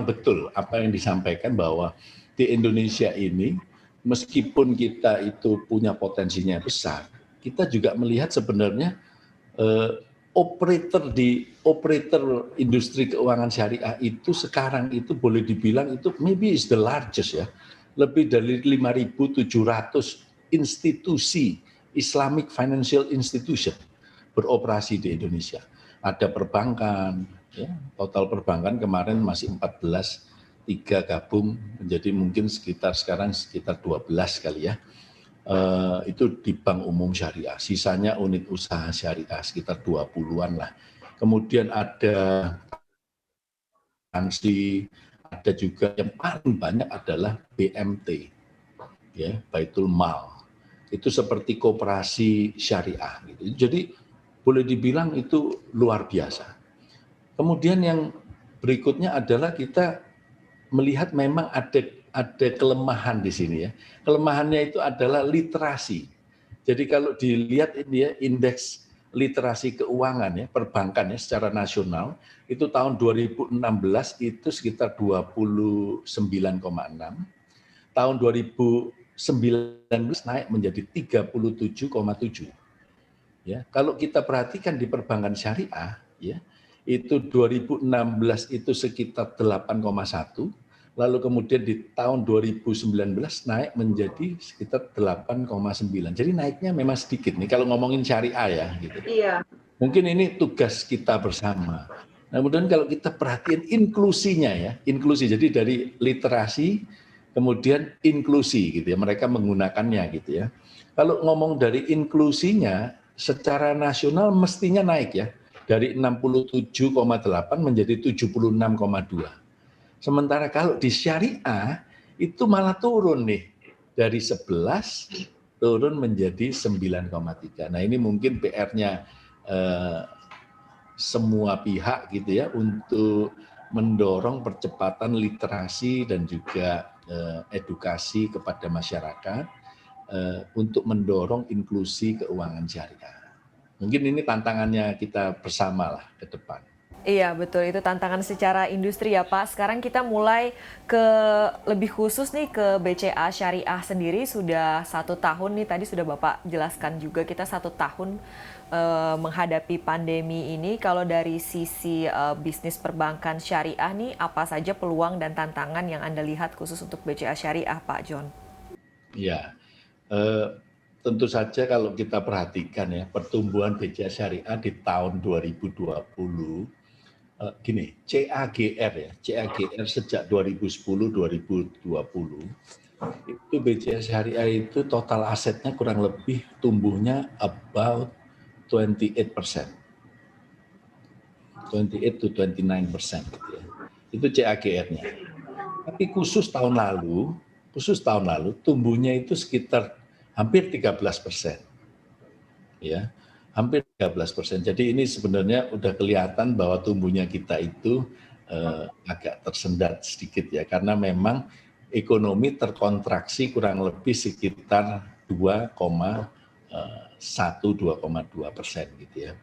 betul apa yang disampaikan bahwa di Indonesia ini meskipun kita itu punya potensinya besar, kita juga melihat sebenarnya operator industri keuangan syariah itu sekarang itu boleh dibilang itu maybe is the largest ya. Lebih dari 5.700 institusi Islamic Financial Institution beroperasi di Indonesia. Ada perbankan, ya, total perbankan kemarin masih 14, 3 gabung menjadi mungkin sekarang sekitar 12 kali ya. Itu di Bank Umum Syariah, sisanya unit usaha syariah sekitar 20-an lah. Kemudian ada ANSI, ada juga yang paling banyak adalah BMT, ya, Baitul Mal. Itu seperti koperasi syariah. Gitu. Jadi boleh dibilang itu luar biasa. Kemudian yang berikutnya adalah kita melihat memang ada kelemahan di sini ya. Kelemahannya itu adalah literasi. Jadi kalau dilihat ini ya indeks literasi keuangan ya perbankan ya secara nasional itu tahun 2016 itu sekitar 29,6. Tahun 2019 naik menjadi 37,7. Ya, kalau kita perhatikan di perbankan syariah ya itu 2016 itu sekitar 8,1, lalu kemudian di tahun 2019 naik menjadi sekitar 8,9. Jadi naiknya memang sedikit nih kalau ngomongin syariah ya gitu. Iya. Mungkin ini tugas kita bersama. Nah, kemudian kalau kita perhatiin inklusinya ya, inklusi. Jadi dari literasi kemudian inklusi gitu ya, mereka menggunakannya gitu ya. Kalau ngomong dari inklusinya secara nasional mestinya naik ya. Dari 67,8 menjadi 76,2. Sementara kalau di syariah itu malah turun nih. Dari 11 turun menjadi 9,3. Nah ini mungkin PR-nya semua pihak gitu ya untuk mendorong percepatan literasi dan juga edukasi kepada masyarakat untuk mendorong inklusi keuangan syariah. Mungkin ini tantangannya kita bersama lah ke depan. Iya betul, itu tantangan secara industri ya Pak. Sekarang kita mulai ke lebih khusus nih ke BCA Syariah sendiri sudah 1 tahun nih, tadi sudah Bapak jelaskan juga kita 1 tahun menghadapi pandemi ini. Kalau dari sisi bisnis perbankan syariah nih apa saja peluang dan tantangan yang Anda lihat khusus untuk BCA Syariah Pak John? Ya, tentu saja kalau kita perhatikan ya pertumbuhan BCA Syariah di tahun 2020 gini, CAGR ya, CAGR sejak 2010-2020 itu BCA Syariah itu total asetnya kurang lebih tumbuhnya about 28%, 28 to 29% gitu ya. Itu CAGR-nya. Tapi khusus tahun lalu tumbuhnya itu sekitar hampir 13%. Ya, hampir 13%. Jadi ini sebenarnya udah kelihatan bahwa tumbuhnya kita itu agak tersendat sedikit ya, karena memang ekonomi terkontraksi kurang lebih sekitar 2,2% gitu ya.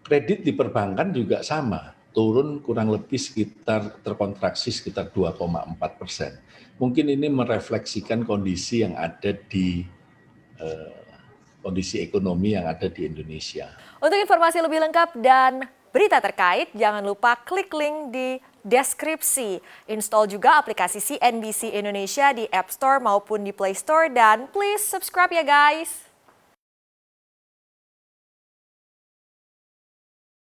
Kredit di perbankan juga sama, turun kurang lebih sekitar terkontraksi sekitar 2,4%. Mungkin ini merefleksikan kondisi yang ada di kondisi ekonomi yang ada di Indonesia. Untuk informasi lebih lengkap dan berita terkait, jangan lupa klik link di deskripsi. Install juga aplikasi CNBC Indonesia di App Store maupun di Play Store dan please subscribe ya guys.